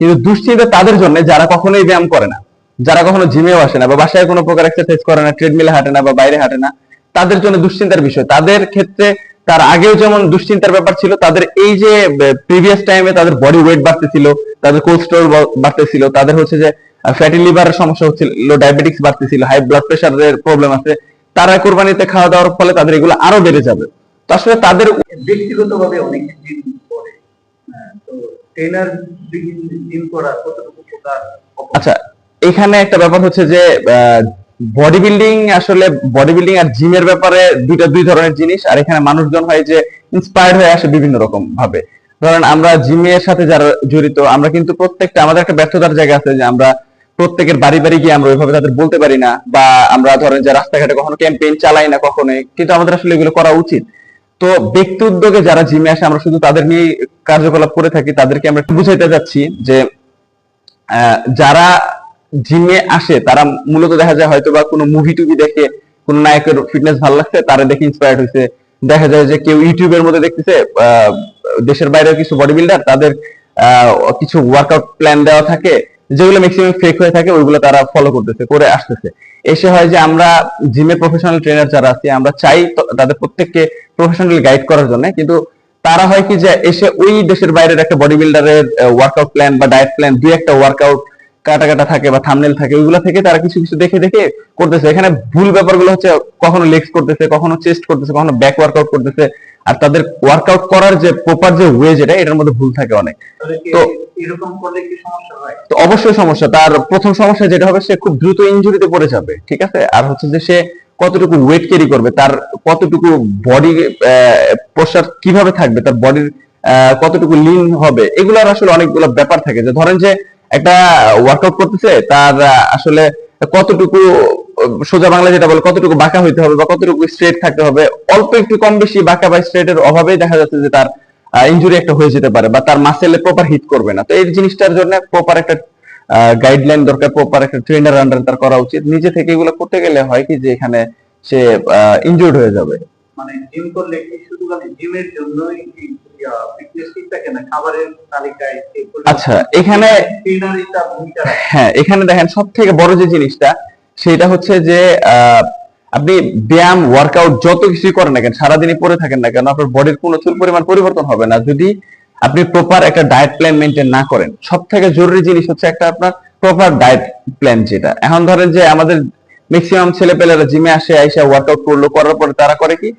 কিন্তু দুশ্চিন্তা তাদের জন্য যারা কখনোই ব্যায়াম করে না, যারা কখনো জিমেও আসে না বা বাসায় কোনো প্রকার এক্সারসাইজ করে না, ট্রেডমিলে হাঁটে না বা বাইরে হাঁটে না, তাদের জন্য দুশ্চিন্তার বিষয়। তাদের ক্ষেত্রে তার আগেও যেমন দুশ্চিন্তার ব্যাপার ছিল, তাদের এই যে প্রিভিয়াস টাইমে তাদের বডি ওয়েট বাড়তেছিল, তাদের কোলেস্টেরল বাড়তেছিল, তাদের হচ্ছে যে ফ্যাটি লিভারের সমস্যা হচ্ছিল, ডায়াবেটিক্স বাড়তেছিল, হাই ব্লাড প্রেশারের প্রবলেম আছে, তারা কোরবানিতে খাওয়া দাওয়ার ফলে তাদের এগুলো আরো বেড়ে যাবে। তো আসলে তাদের ব্যক্তিগতভাবে অনেক জিম করে, তো ট্রেনার জিম করা কতটুকু উপকার? আচ্ছা, এখানে একটা ব্যাপার হচ্ছে যে বডি বিল্ডিং, আসলে বডি বিল্ডিং আর জিমের ব্যাপারে দুই ধরনের জিনিস। আর এখানে মানুষজন হয় যে ইন্সপায়ার্ড হয়ে আসে বিভিন্ন রকম ভাবে। ধরেন আমরা জিমের সাথে যারা জড়িত, আমরা কিন্তু প্রত্যেকটা, আমাদের একটা ব্যর্থতার জায়গা আছে যে আমরা প্রত্যেকের বাড়ি বাড়ি গিয়ে আমরা ওইভাবে তাদের বলতে পারি না, বা আমরা ধরেন যে রাস্তাঘাটে কখনো ক্যাম্পেইন চালাই না কখনোই, কিন্তু আমাদের আসলে এগুলো করা উচিত। তো ব্যক্তি উদ্যোগে যারা জিমে আসে, আমরা শুধু তাদের নিয়ে কার্যকলাপ করে থাকি। তাদেরকে আমরা বুঝাইতে যাচ্ছি যে যারা জিমে আসে তারা মূলত দেখা যায় হয়তো বা কোনো মুভি টুভি দেখে, কোন নায়কের ফিটনেস ভালো লাগছে তারা দেখে ইন্সপায়ার্ড হয়েছে। দেখা যায় যে কেউ ইউটিউবের মধ্যে দেখতেছে দেশের বাইরেও কিছু বডি বিল্ডার, তাদের কিছু ওয়ার্কআউট প্ল্যান দেওয়া থাকে যেগুলো ম্যাক্সিমাম ফেক হয়ে থাকে, ওইগুলো তারা ফলো করতেছে, করে আসতেছে। এসে হয় যে আমরা জিমে প্রফেশনাল ট্রেনার যারা আছি, আমরা চাই তাদের প্রত্যেককে প্রফেশনালি গাইড করার জন্য, কিন্তু তারা হয় কি যে এসে ওই দেশের বাইরের একটা বডি বিল্ডারের ওয়ার্কআউট প্ল্যান বা ডায়েট প্ল্যান, দুই একটা ওয়ার্কআউট কাটা কাটা থাকে বা থাম্বনেল থাকে, ওইগুলো থেকে তারা কিছু কিছু দেখে দেখে করতেছে। এখানে ভুল ব্যাপারগুলো হচ্ছে কখনো লেগস করতেছে, কখনো চেস্ট করতেছে, কখনো ব্যাক ওয়ার্কআউট করতেছে। আর তাদের ওয়ার্কআউট করার যে প্রপার যে ওয়ে, যেটা এটার মধ্যে ভুল থাকে অনেক। তো এরকম করলে কি সমস্যা হয়? তো অবশ্যই সমস্যা। তার প্রথম সমস্যা যেটা হবে, সে খুব দ্রুত ইনজুরিতে পড়ে যাবে, ঠিক আছে। আর হচ্ছে যে সে কতটুকু ওয়েট ক্যারি করবে, তার কতটুকু বডি পোস্টার কিভাবে থাকবে, তার বডির কতটুকু লিন হবে, এগুলোর আসলে অনেকগুলো ব্যাপার থাকে। যে ধরেন যে একটা ওয়ার্কআউট করতেছে, তার আসলে কতটুকু, সোজা বাংলা যেটা বলে, কতটুকু বাঁকা হইতে হবে বা কতটুকু স্ট্রেট থাকতে হবে। অল্প একটু কম বেশি বাঁকা বা স্ট্রেটের অভাবেই দেখা যাচ্ছে যে তার ইনজুরি একটা হয়ে যেতে পারে, বা তার মাসেলে প্রপার হিট করবে না। তো এই জিনিসটার জন্য প্রপার একটা গাইডলাইন দরকার, প্রপার একটা ট্রেনার আন্ডার তার করা উচিত। নিজে থেকে এগুলো করতে গেলে হয় কি যে এখানে সে ইনজুর্ড হয়ে যাবে। মানে জিম করলে কি শুধু মানে জিমের জন্যই কি ফিটনেস ঠিক থাকে না, খাবারের তালিকায়? আচ্ছা, এখানে হ্যাঁ, এখানে দেখেন সব থেকে বড় যে জিনিসটা, সেটা হচ্ছে যে আপনি ব্যায়াম ওয়ার্কআউট যত কিছুই করেন না কেন, সারাদিনই পরে থাকেন না কেন, আপনার বডির কোনো চুল পরিমাণ পরিবর্তন হবে না যদি আপনি প্রপার একটা ডায়েট প্ল্যান মেনটেন না করেন। সব থেকে জরুরি জিনিস হচ্ছে একটা আপনার প্রপার ডায়েট প্ল্যান। যেটা এখন ধরেন যে আমাদের ম্যাক্সিমাম ছেলেপেলেরা জিমে আসে, আইসা ওয়ার্কআউট করলো, করার পরে তারা করে কি,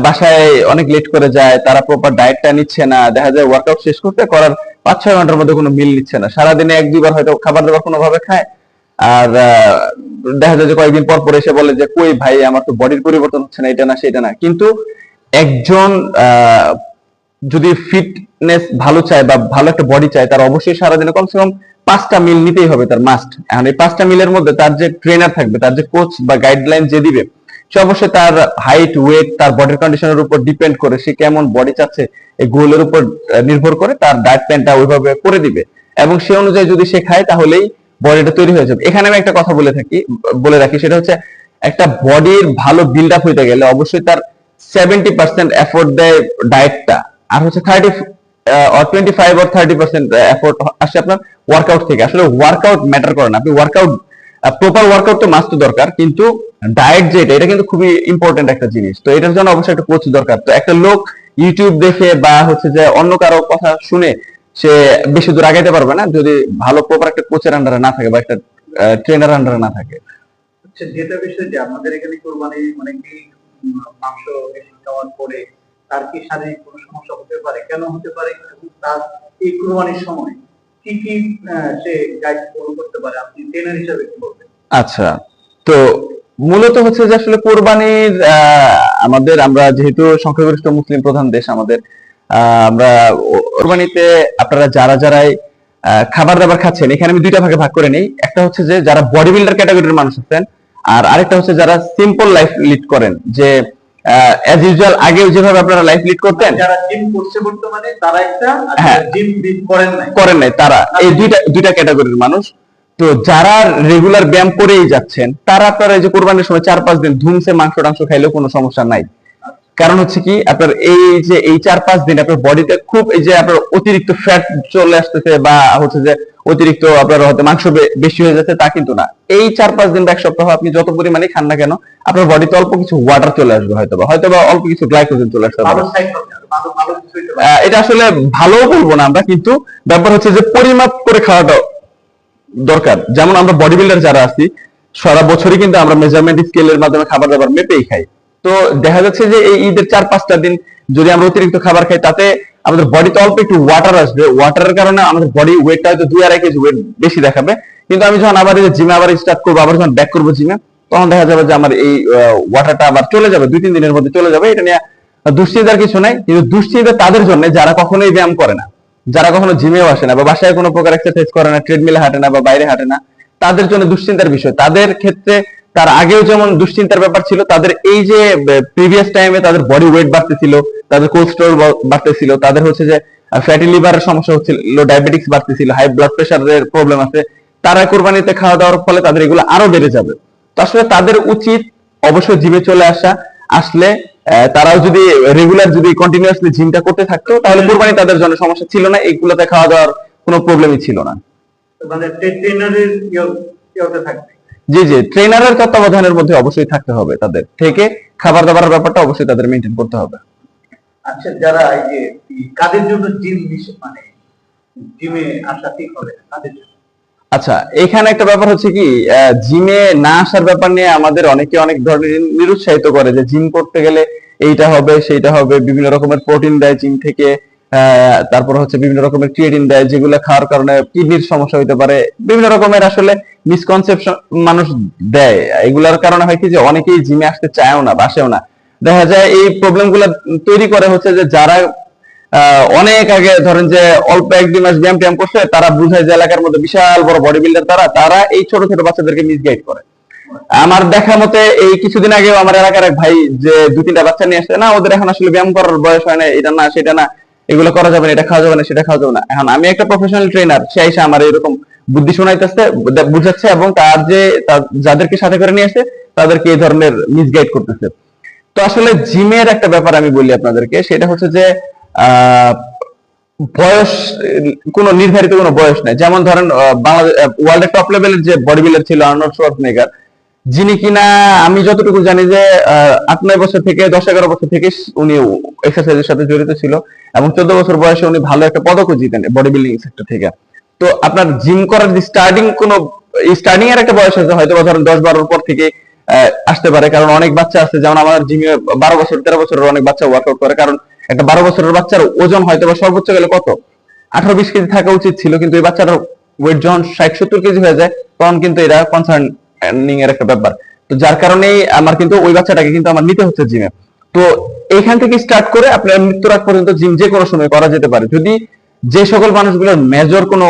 বাসায় অনেক লেট করে যায়, তারা প্রপার ডায়েটটা নিচ্ছে না। দেখা যায় ওয়ার্কআউট শেষ করতে করার 5-6 ঘন্টার মধ্যে কোনো মিল নিচ্ছে না, সারাদিনে 1-2 বার হয়তো খাবার দাবার কোনোভাবে খায়। আর দেখা যায় যে কয়েকদিন পর পর এসে বলে যে কই ভাই, আমার তো বডির পরিবর্তন হচ্ছে না, এটা না সেটা না। কিন্তু একজন যদি ফিটনেস ভালো চায় বা ভালো একটা বডি চায়, তার অবশ্যই সারাদিনে কমসে কম 5টা মিল নিতেই হবে, তার মাস্ট। এখন এই 5টা মিলের মধ্যে তার যে ট্রেনার থাকবে, তার যে কোচ বা গাইডলাইন যে দিবে, সে অবশ্যই তার হাইট, ওয়েট, তার বডির কন্ডিশনের উপর ডিপেন্ড করে, সে কেমন বডি চাচ্ছে এই গোলের উপর নির্ভর করে তার ডায়েট প্ল্যানটা ওইভাবে করে দিবে। এবং সে অনুযায়ী যদি সে খায়, তাহলেই বডিটা তৈরি হয়ে যাবে। এখানে আমি একটা কথা বলে রাখি, সেটা হচ্ছে একটা বডির ভালো বিল্ড আপ হইতে গেলে অবশ্যই তার 70% এফোর্ট দেয় ডায়েটটা, আর হচ্ছে 25 or 30% এফোর্ট আসে আপনার ওয়ার্কআউট থেকে। আসলে ওয়ার্কআউট ম্যাটার করে না, আপনি ওয়ার্কআউট প্রপার ওয়ার্কআউট তো মাস্ট দরকার, কিন্তু ডায়েট যেটা, এটা কিন্তু খুবই ইম্পর্টেন্ট একটা জিনিস। তো এটার জন্য অবশ্যই একটা কোচ দরকার। তো একটা লোক ইউটিউব দেখে বা হচ্ছে যে অন্য কারো কথা শুনে সে বেশি দূর আগাইতে পারবে না যদি ভালো প্রপার একটা কোচের আন্ডারে না থাকে বা একটা ট্রেনার আন্ডারে না থাকে। আচ্ছা, যেটা বিষয় যে আমাদের এখানে কোরবানি অনেকেই মাংস বেশি খাওয়ার পরে তার কি শারীরিক কোনো সমস্যা হতে পারে, কেন হতে পারে, এবং তার এই কোরবানির সময় কি কি সে গাইড ফলো করতে পারে, আপনি ট্রেনার হিসেবে কি বলবেন? আচ্ছা, তো মূলত হচ্ছে যে আসলে কোরবানির আমরা যেহেতু সংখ্যাগরিষ্ঠ মুসলিম প্রধান দেশ আমাদের, আমরা কোরবানিতে আপনারা যারাই খাবার দাবার খাচ্ছেন, এখানে আমি দুইটা ভাগে ভাগ করে নেই। একটা হচ্ছে যে যারা বডি বিল্ডার ক্যাটাগরির মানুষ আছেন, আর আরেকটা হচ্ছে যারা সিম্পল লাইফ লিড করেন, যে অ্যাজ ইউজুয়াল আগেও যেভাবে আপনারা লাইফ লিড করতেন। যারা জিম করছে বর্তমানে তারা একটা, জিম করেন নাই তারা এই দুইটা ক্যাটাগরির মানুষ। তো যারা রেগুলার ব্যায়াম করেই যাচ্ছেন, তারা আপনারা এই যে কোরবানির সময় 4-5 দিন ধুমসে মাংস টাংস খাইলেও কোনো সমস্যা নাই। কারণ হচ্ছে কি, আপনার এই 4-5 দিন আপনার বডিতে খুব এই যে আপনার অতিরিক্ত ফ্যাট চলে আসতেছে, বা হচ্ছে যে অতিরিক্ত আপনার হয়তো মাংস বেশি হয়ে যাচ্ছে তা কিন্তু না। এই 4-5 দিন বা এক সপ্তাহ আপনি যত পরিমাণে খান না কেন আপনার বডিতে অল্প কিছু ওয়াটার চলে আসবে, হয়তোবা অল্প কিছু গ্লাইকোজেন চলে আসতে ভালো পারে। সাইড হবে আর ভালো কিছু হইতে পারে। এটা আসলে ভালোও বলবো না আমরা, কিন্তু ব্যাপার হচ্ছে যে পরিমাপ করে খাওয়াটা দরকার। যেমন আমরা বডি বিল্ডার যারা আছি সারা বছরই কিন্তু আমরা মেজারমেন্ট স্কেলের মাধ্যমে খাবার দাবার মেপেই খাই। তো দেখা যাচ্ছে যে এই ঈদের 4-5টা দিন যদি আমরা অতিরিক্ত খাবার খাই তাতে আমাদের বডিতে অল্প একটু ওয়াটার আসবে, ওয়াটারের কারণে আমাদের বডি ওয়েটটা হয়তো 2-2.5 কেজি ওয়েট বেশি দেখাবে। কিন্তু আমি যখন আবার জিমে আবার স্টার্ট করবো, আবার যখন ব্যাক করবো জিমে, তখন দেখা যাবে যে আমার এই ওয়াটারটা আবার চলে যাবে, 2-3 দিনের মধ্যে চলে যাবে। এটা নিয়ে দুশ্চিন্তার কিছু নাই। কিন্তু দুশ্চিন্তা তাদের জন্য যারা কখনোই ব্যায়াম করে না, যারা কখনো জিমেও আসে না বা বাসায় কোনো প্রকার এক্সারসাইজ করে না, ট্রেডমিলে হাঁটে না বা বাইরে হাঁটে না, তাদের জন্য দুশ্চিন্তার বিষয়। তাদের ক্ষেত্রে তার আগেও যেমন দুশ্চিন্তার ব্যাপার ছিল, তাদের এই যে প্রিভিয়াস টাইমে তাদের বডি ওয়েট বাড়তেছিল, তাদের কোলেস্টেরল বাড়তেছিল, তাদের হচ্ছে যে ফ্যাটি লিভারের সমস্যা হচ্ছিল, ডায়াবেটিক্স বাড়তেছিল, হাই ব্লাড প্রেশারের প্রবলেম আছে, তারা কোরবানিতে খাওয়া দাওয়ার ফলে তাদের এগুলো আরো বেড়ে যাবে। তো আসলে তাদের উচিত অবশ্যই জিমে চলে আসা। আসলে তারাও যদি রেগুলার যদি কন্টিনিউয়াসলি জিমটা করতে থাকতো তাহলে কোরবানি তাদের জন্য সমস্যা ছিল না, এইগুলোতে খাওয়া দাওয়ার কোনো প্রবলেমই ছিল না। মানে ট্রেনারের ইয়েতে থাকবে। জি জি, ট্রেনারের তত্ত্বাবধানের মধ্যে অবশ্যই থাকতে হবে, তাদের থেকে খাবার দাবারের ব্যাপারটা অবশ্যই তাদের মেনটেন করতে হবে। আচ্ছা, যারা এই যে কাদের জন্য জিম মানে জিমে আসা ঠিক হবে কাদের জন্য? আচ্ছা, এখানে একটা ব্যাপার হচ্ছে কি, জিমে না আসার ব্যাপার নিয়ে আমাদের অনেকে অনেক ধরনের নিরুৎসাহিত করে যে জিম করতে গেলে এইটা হবে সেইটা হবে, বিভিন্ন রকমের প্রোটিন দেয় জিম থেকে, তারপর হচ্ছে বিভিন্ন রকমের ক্রিয়েটিন দেয় যেগুলো খাওয়ার কারণে কিডনির সমস্যা হতে পারে, বিভিন্ন রকমের আসলে মিসকনসেপশন মানুষ দেয়। এগুলোর কারণে হয় কি যে অনেকেই জিমে আসতে চায়ও না, বাসেও না। দেখা যায় এই প্রবলেম গুলা তৈরি করে হচ্ছে যে যারা অনেক আগে ধরেন যে অল্প 1-2 মাস ব্যায়াম ট্যায়াম করছে, তারা বুঝায় যে এলাকার মধ্যে বিশাল বড় বডি বিল্ডার, তারা এই ছোট ছোট বাচ্চাদেরকে মিসগাইড করে। আমার দেখা মতে এই কিছুদিন আগেও আমার এলাকার এক ভাই যে 2-3টা বাচ্চা নিয়ে আসছে, না ওদের এখন আসলে ব্যায়াম করার বয়স হয় না, এটা না সেটা না, এগুলো করা যাবে না, এটা খাওয়া যাবে না, সেটা খাওয়া যাবে না। এখন আমি একটা প্রফেশনাল ট্রেনার, সে এসে আমার এরকম বুদ্ধি শোনাইতেছে, বুঝাচ্ছে, এবং যাদেরকে সাথে করে নিয়ে আসে তাদেরকে এই ধরনের মিসগাইড করতেছে। তো আসলে জিমের একটা ব্যাপার আমি বলি আপনাদেরকে, সেটা হচ্ছে যে আহ বয়স, কোনো নির্ধারিত কোনো বয়স নাই। যেমন ধরেন বাংলাদেশ ওয়ার্ল্ডের টপ লেভেলের যে বডি বিল্ডার ছিল আর্নল্ড শোয়ার্জনেগার, যিনি কিনা আমি যতটুকু জানি যে 8-9 বছর থেকে 10-11 বছর থেকে উনি এক্সারসাইজের সাথে জড়িত ছিল, এবং 14 বছর বয়সে উনি ভালো একটা পদকও জিতেন বডি বিল্ডিং সেক্টর থেকে। তো আপনার জিম করার যে স্টার্টিং এর একটা বয়স আছে, হয়তো ধরেন 10-12 পর থেকে আসতে পারে। কারণ অনেক বাচ্চা আছে, যেমন আমার জিমে 12 বছর 13 বছরের অনেক বাচ্চা ওয়ার্কআউট করে। কারণ একটা 12 বছরের বাচ্চার ওজন হয়তো বা সর্বোচ্চ গেলে কত 18-20 কেজি থাকা উচিত ছিল, কিন্তু এই বাচ্চাটার ওয়েট যখন 60-70 কেজি হয়ে যায় তখন কিন্তু এটা কনসার্নিং এর একটা ব্যাপার। তো যার কারণেই আমার কিন্তু ওই বাচ্চাটাকে কিন্তু আমার নিতে হচ্ছে জিমে। তো এইখান থেকে স্টার্ট করে আপনার মৃত্যুর আগ পর্যন্ত জিম যে কোনো সময় করা যেতে পারে, যদি যে সকল মানুষগুলোর মেজর কোনো